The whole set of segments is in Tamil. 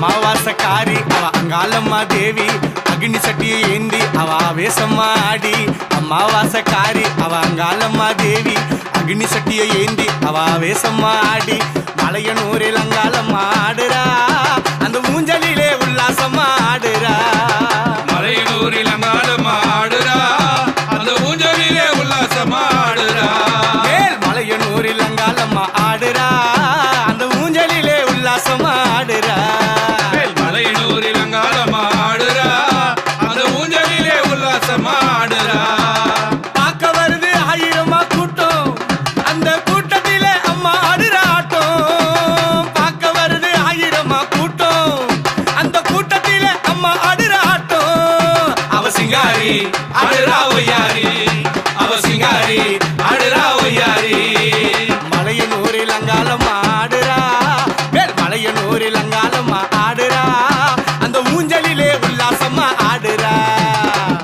அமாவாசக்காரி அவ அங்காளம்மா தேவி அக்னி சட்டியை ஏந்தி அவ ஆவேசம்மா ஆடி. அமாவாசக்காரி அவ அங்காளம்மா தேவி அக்னி சட்டியை ஏந்தி அவ ஆவேசம்மா ஆடி. மலையனூரில் அங்காளம்மா ஆடுறா அந்த ஊஞ்சலிலே உல்லாசம்மா ஆடுறா. மலையனூரில் அங்காளம்மா ஆடுறா அந்த ஊஞ்சலிலே உல்லாசமா ஆடுறா. மலையனூரில் அங்காளம்மா ஆடுறா அந்த ஊஞ்சலிலே உல்லாசமா ஆடுறா. மலையனூரில் அங்காளம்மா ஆடுறா அந்த ஊஞ்சலிலே உல்லாசமா ஆடுறா. பார்க்க வருது ஆயிரமா கூட்டம் அந்த கூட்டத்திலே அம்மா ஆடுற ஆட்டம். பார்க்க வருது ஆயிரமா கூட்டம் அந்த கூட்டத்திலே அம்மா ஆடுற ஆட்டம். அவ சிங்காரி ஆடுறா ஒய்யாரி, அவ சிங்காரி ஆடுறா ஒய்யாரி. மலையனூரில் அங்காளம்மா ஆடுறா மலையனூரில் அங்காளம்மா ஆடுறா அந்த ஊஞ்சலிலே உல்லாசமா ஆடுறா.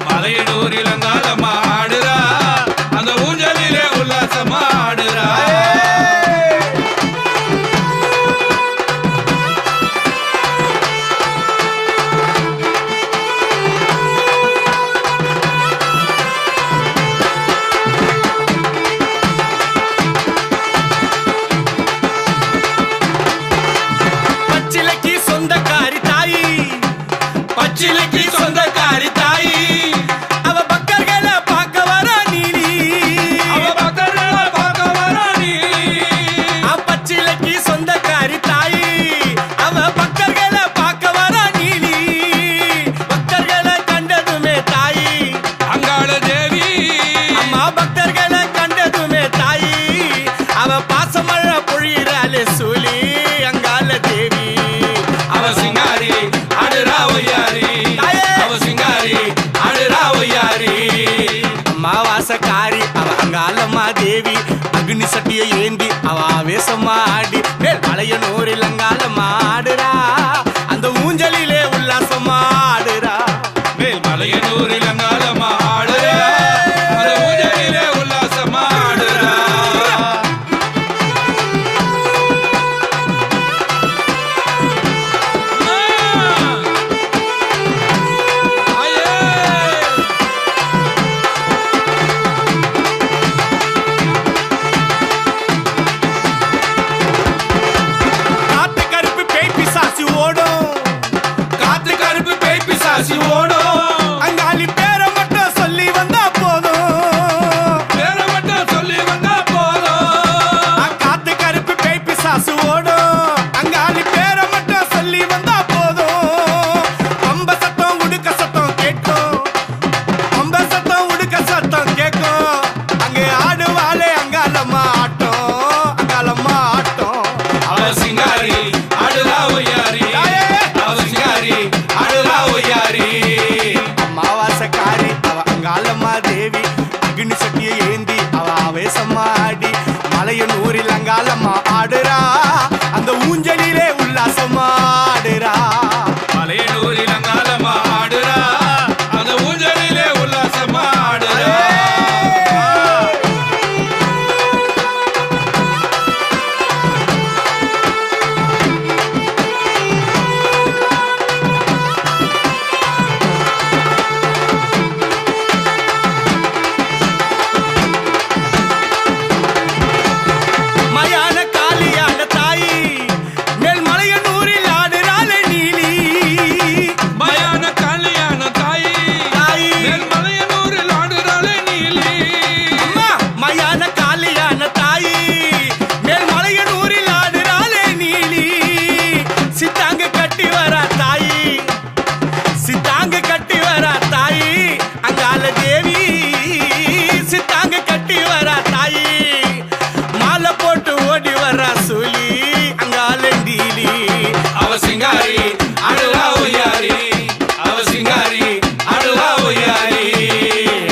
மலையனூரில் அங்காளம்மா ஆடுறா அந்த ஊஞ்சலிலே உல்லாசமா ஆடுறா. பச்சிலைக்கு சொந்தக்காரி தாயி, பச்சிலைக்கு சொந்தக்காரி தாயி, அவ பக்தர்களை பார்க்க வரா நீலி. அவ பக்தர்களை பார்க்க வரா நீலி. பச்சிலைக்கு சொந்தக்காரி தாயி அவ பக்தர்களை பார்க்க வரா நீலி. பக்தர்களை கண்டதுமே தாயி அங்காள தேவி, அம்மா பக்தர்களை கண்டதுமே தாயி அவ பாசமழை பொழியிறாளே சூலி அங்காள தேவி. அவ சிங்காரி ஆடுறா ஒய்யாரி, அவ சிங்காரி ஆடுறா ஒய்யாரி. அமாவாசக்காரி அவ அங்காளம்மா தேவி அக்னி சட்டியை ஏந்தி அவ ஆவேசமா ஆடி. மலையனூரில் அங்காளம்மா ஆடுறா அந்த ஊஞ்சலிலே உல்லாசமா ஆடுறா. மலையனூரில் அங்காளம்மா ஆடுறா அந்த ஊஞ்சலிலே உல்லாசமா ஆடுறா. காத்து கருப்பு பேய் பிசாசு ஓடும், காத்து கருப்பு பேய் பிசாசி ஓடும், அங்காளி பேரை மட்டும் சொல்லி வந்தா போதும். பேரை மட்டும் சொல்லி வந்தா போதும். காத்து கருப்பு பேய் பிசாசு ஓடும், அங்காளி பேரை மட்டும் சொல்லி வந்தா போதும். பம்ப சத்தம் உடுக்க சத்தம் கேட்கும், பம்ப சத்தம் உடுக்க சத்தம் கேட்கும். அங்கே ஆடுவாளே அங்காளம்மா ஆட்டம், அங்காளம்மா ஆட்டம். அவ சிங்காரி ஆடுறா ஒய்யாரி, அவ சிங்காரி ஆடுறா ஒய்யாரி. அமாவாசக்காரி அவ அங்காளம்மா தேவி அக்னி சட்டியை ஏந்தி அவ ஆவேசமா ஆடி. மலையனூரில் அங்காளம்மா ஆடுறா அந்த ஊஞ்சலிலே உல்லாசமா ஆடுறா. மலையனூரில் அங்காளம்மா ஆடுறா அந்த ஊஞ்சலிலே உல்லாசமா ஆடுறா. மயான காளியான தாயி மேல் மலையனூரில் ஆடுறாளே நீலி. மயான கல்யாண தாயி, தாயி மலையனூரில் ஆடுறாளே நீலி. அம்மா மயான காளியான தாயி மேல் மலையனூரில் ஆடுறாளே நீலி. சித்தாங்க கட்டி வரா தாயி, சித்தாங்க கட்டி வரா தாயி அங்காள தேவி. சித்தாங்க கட்டி வரா தாயி மாலை போட்டு ஓடி வரா சூலி அங்காள டீலி. அவ சிங்காரி ஆடுறா ஒய்யாரி, அவ சிங்காரி ஆடுறா ஒய்யாரி.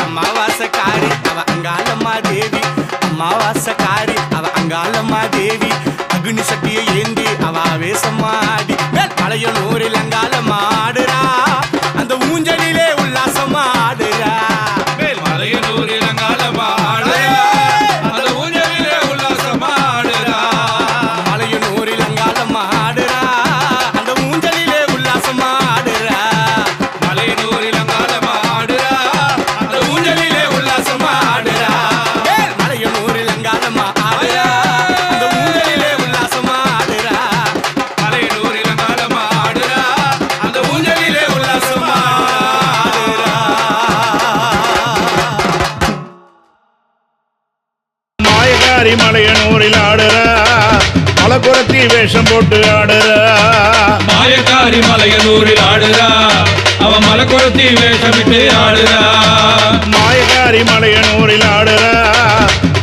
அமாவாசக்காரி அவ அங்காளம்மா தேவி, அமாவாசக்காரி அவ அங்காளம்மா தேவி அக்னி சட்டியை ஏந்தி அவ ஆவேசமா ஆடி. மலையனூரில் அங்காளம்மா ஆடுறா அந்த ஊஞ்சலிலே உல்லாசமா ஆடுறா. மலையனூரில் அங்காளம்மா ஆடுறா அந்த ஊஞ்சலிலே உல்லாசமா ஆடுறா. மலையனூரில் அங்காளம்மா ஆடுறா அந்த ஊஞ்சலிலே வேஷம் போட்டு ஆடுற மாயக்காரி மலையனூரில் ஆடுறா அவ மலக்குரத்தி வேஷமிட்டு ஆடுறா மாயக்காரி மலையனூரில் ஆடுற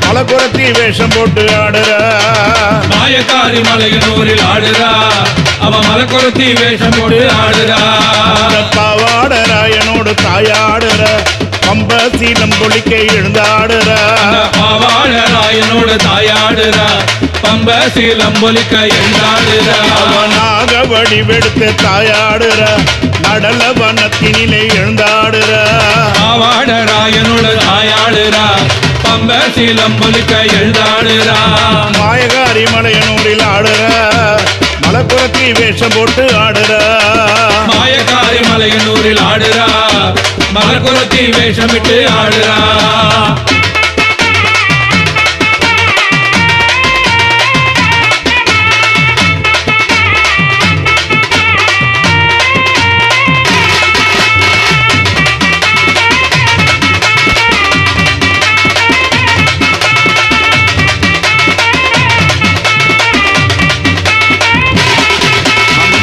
மலக்குரத்தி வேஷம் போட்டு ஆடுற மாயக்காரி மலையனூரில் ஆடுறா அவ மலக்குரத்தி வேஷமிட்டு ஆடுறா பாவாடராயனோடு தாயாடுற பம்ப சீலம் பொழிக்க எழுந்தாடுற பாவாடராயனோடு தாயாடுறா பம்ப சீலம் பொலிக்க எழுந்தாடுறா அவனாக வடிவெடுத்து தாயாடுற நடல வனத்தினிலே எழுந்தாடுற பாவாடராயனோடு தாயாடுறா பம்ப சீலம் பொலிக்க எழுந்தாடுறா மாயகாரி மலையனூரில் ஆடுற மலக்குரத்தி வேஷம் போட்டு ஆடுற மாயக்காரி மலையனூரில் ஆடுறா மலக்குரத்தி வேஷமிட்டு ஆடுறா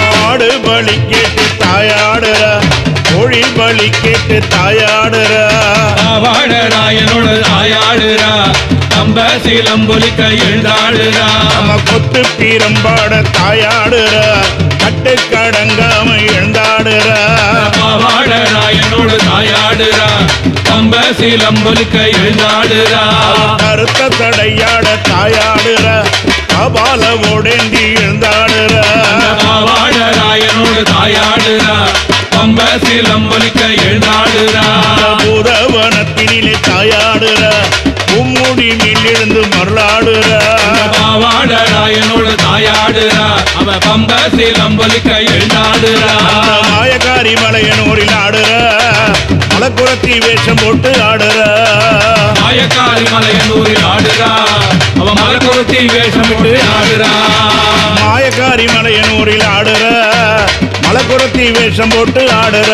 மாடு பலி கேட்டு தாயாடுற கோழி பலி கேட்டு தாயாடுற பாவாடராயனோடு தாயாடுறா பம்ப சீலம் பொலிக்க எழுந்தாடுறா நம்ம கொத்து பீரம்பாட தாயாடுற கட்டு கடங்காம எழுந்தாடுற பாவாடராயனோடு தாயாடுறா பம்ப சீலம் பொலிக்க எழுந்தாடுறா கருத்த தடையாட தாயாடுற கபால ஓடேந்தி எழுந்தாடுற பாவாடராயனோடு தாயாடுறா பம்ப சீலம் பொலிக்க எழுந்தாடுறா புறவனத்தினிலே தாயாடுற உம்முடி மீண்டிருந்து மருளாடுற பாவாடராயனோடு தாயாடுறா அவ பம்ப சீலம் பொலிக்க எழுந்தாடுறா மாயக்காரி மலையனூரில் ஆடுற மலக்குரத்தி வேஷம் போட்டு ஆடுற மாயக்காரி மலையனூரில் ஆடுறா அவ மலக்குரத்தி வேஷமிட்டு ஆடுறா மாயக்காரி மலையனூரில் ஆடுற மலக்குரத்தி வேஷம் போட்டு ஆடுற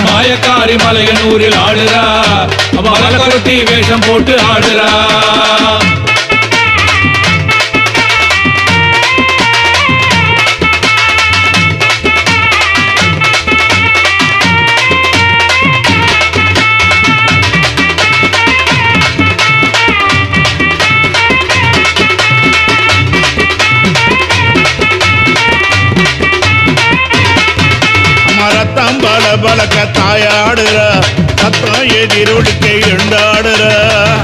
மாயக்காரி மலையனூரில் ஆடுறா அவ மலக்குரத்தி வேஷம் போட்டு ஆடுறா மரத்தம் பல பலக்க தாயாடுற சத்தம் எதிரொலிக்க எழுந்தாடுற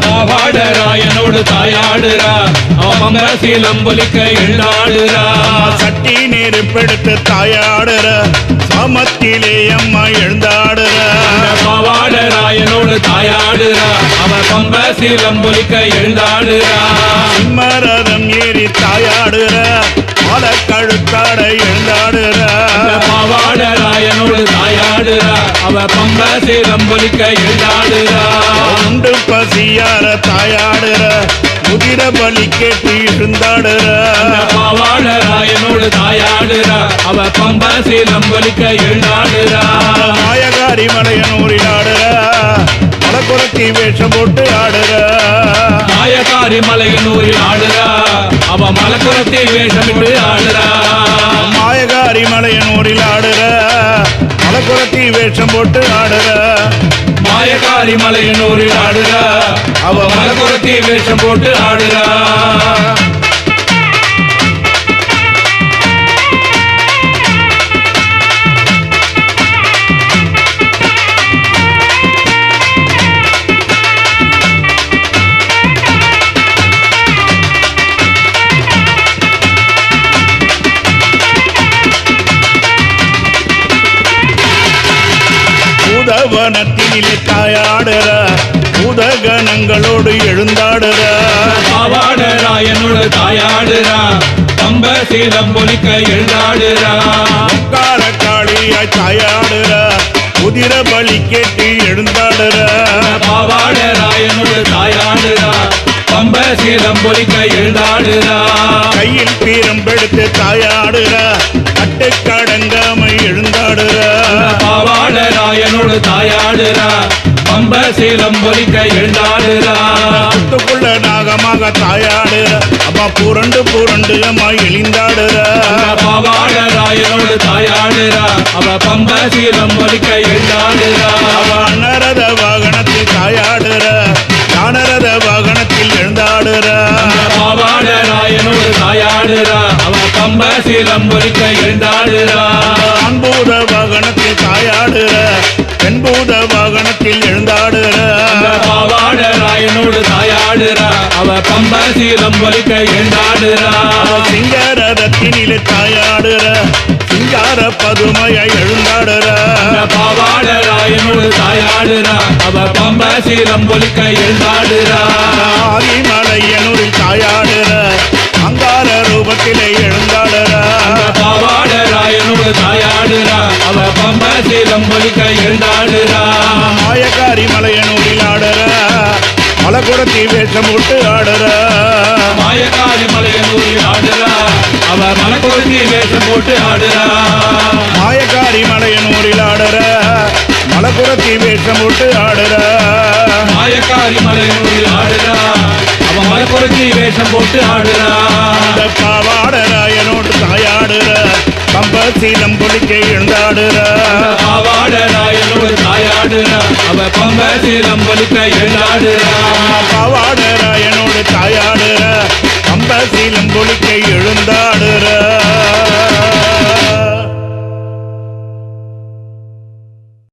பாவாடராயனோடு தாயாடுறா அவ பம்ப சீலம் பொலிக்க எழுந்தாடுறா சட்டி நெருப்பெடுத்து தாயாடுற சமத்திலே அம்மா எழுந்தாடுற பாவாடராயனோடு தாயாடுறா அவ பம்ப சீலம் பொலிக்க எழுந்தாடுறா சிம்மரதம் ஏறி தாயாடுற பல கழுத்தாட எழுந்தாடுற பாவாடராயனோடு தாயாடுறா அவ பம்ப சீலம் பொலிக்க எழுந்தாடுறா உண்டு பசியார தாயாடுற முதிர பலி கேட்டு இருந்தாடுற பாவாடராயனோடு தாயாடுறா அவ பம்ப சீலம் பொலிக்க எழுந்தாடுறா மாயகாரி மலையனூரில் ஆடுற மலக்குரத்தி வேஷம் போட்டு ஆடுற மாயக்காரி மலையனூரில் ஆடுறா அவ மலக்குரத்தி வேஷமிட்டு ஆடுறா மாயகாரி மலையனூரில் ஆடுற மலக்குரத்தி வேஷம் போட்டு ஆடுற மாயக்காரி மலையனூரில் ஆடுறா அவ மலக்குரத்தி வேஷம் போட்டு ஆடுறா பூதவனத்தினிலே தாயாடுற பூதகணங்களோடு எழுந்தாடுற பாவாடராயனோடு தாயாடுறா பம்ப சீலம் பொலிக்க எழுந்தாடுறா காளியாய் தாயாடுற குதிர பலி கேட்டு எழுந்தாடுற பாவாடராயனோடு தாயாடுறா பம்ப சீலம் பொலிக்க எழுந்தாடுறா கையில் பீரம்பெடுத்து தாயாடுற கட்டு கடங்காம எழுந்தாடுற பாவாடராயனோடு தாயாடுறா பம்ப சீலம் பொலிக்க எழுந்தாடுறா குத்துக்குள்ள நாகமாக தாயாடுற அம்மா புரண்டு புரண்டு அம்மா எழுந்தாடுற ராயனோடு தாயாடுறா அவ பம்ப சீலம் ஒலிக்க எழுந்தாடுறா அன்னரத வாகனத்தில் தாயாடுற ஞானரத வாகனத்தில் எழுந்தாடுற பாவாட ராயனோடு தாயாடுறா அவ பம்ப சீலம் ஒலிக்க எழுந்தாடுறா ஆண்பூத வாகனத்தில் தாயாடுற பெண்பூத வாகனத்தில் எழுந்தாடுற பாவாட ராயனோடு தாயாடுறா அவ பம்ப சீலம் ஒலிக்க எழுந்தாடுறா சிங்காரத்தினிலே தாயாடுற சிங்கார பதுமையை எழுந்தாடுற பாவாட ராயனோடு தாயாடுறா அவ பம்ப சீலம் ஒலிக்க எழுந்தாடுறா ஆதிமலையனூரில் தாயாடுற அங்கார ரூபத்திலே எழுந்தாடுற பாவாட ராயனோடு தாயாடுறா அவ பம்ப சீலம் ஒலிக்க எழுந்தாடுறா மாயக்காரி மலையனூரில் ஆடுற மலக்குடத்தி வேஷம் விட்டு ஆடுற மாயக்காரி மலையனூரில் ஆடுறா அவ மலக்குடத்தி வேஷம் போட்டு ஆடுறா மாயக்காரி மலையனூரில் ஆடுற மலக்குடத்தி வேஷம் விட்டு ஆடுற மாயக்காரி மலையனூரில் ஆடுறா அவ மலக்குடத்தி வேஷம் போட்டு ஆடுறா அந்த பாவாடராயனோடு தாயாடுற பம்ப சீலம் பொலிக்க எழுந்தாடுற பாவாட ராயனோடு தாயாடுறா அவ பம்ப சீலம் ஒலிக்க எழுந்தாடுறா பாவாடராயனோடு தாயாடுற பம்ப சீலம் பொலிக்க எழுந்தாடுற